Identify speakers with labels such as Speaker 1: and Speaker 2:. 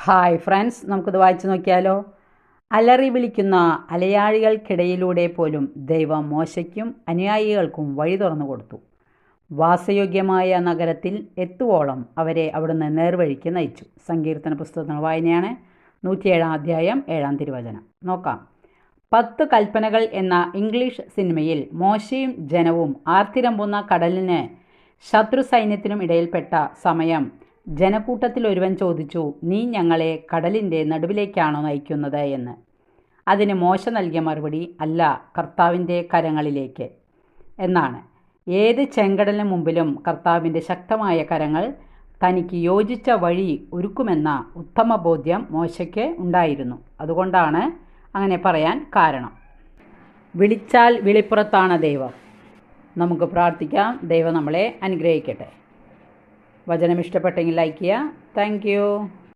Speaker 1: Hi friends, നമുക്കിത് വായിച്ചു നോക്കിയാലോ. അലറി വിളിക്കുന്ന അലയാഴികൾക്കിടയിലൂടെ പോലും ദൈവം മോശയ്ക്കും അനുയായികൾക്കും വഴി തുറന്നു കൊടുത്തു. വാസയോഗ്യമായ നഗരത്തിൽ എത്തുവോളം അവരെ അവിടുന്ന് നേർവഴിക്ക് നയിച്ചു. സങ്കീർത്തന പുസ്തകത്തിന് വായനയാണ്. 107 അധ്യായം 7 തിരുവചനം. നോക്കാം. 10 കൽപ്പനകൾ എന്ന ഇംഗ്ലീഷ് സിനിമയിൽ മോശയും ജനവും ആർത്തിരമ്പുന്ന കടലിന് ശത്രു സൈന്യത്തിനും ഇടയിൽപ്പെട്ട സമയം ജനക്കൂട്ടത്തിൽ ഒരുവൻ ചോദിച്ചു, നീ ഞങ്ങളെ കടലിൻ്റെ നടുവിലേക്കാണോ നയിക്കുന്നത് എന്ന്. അതിന് മോശ നൽകിയ മറുപടി, അല്ല, കർത്താവിൻ്റെ കരങ്ങളിലേക്ക് എന്നാണ്. ഏത് ചെങ്കടലിന് മുമ്പിലും കർത്താവിൻ്റെ ശക്തമായ കരങ്ങൾ തനിക്ക് യോജിച്ച വഴി ഒരുക്കുമെന്ന ഉത്തമ ബോധ്യം മോശയ്ക്ക് ഉണ്ടായിരുന്നു. അതുകൊണ്ടാണ് അങ്ങനെ പറയാൻ കാരണം. വിളിച്ചാൽ വിളിപ്പുറത്താണ് ദൈവം. നമുക്ക് പ്രാർത്ഥിക്കാം. ദൈവം നമ്മളെ അനുഗ്രഹിക്കട്ടെ. വചനം ഇഷ്ടപ്പെട്ടെങ്കിൽ ലൈക്ക് ചെയ്യുക. Thank you.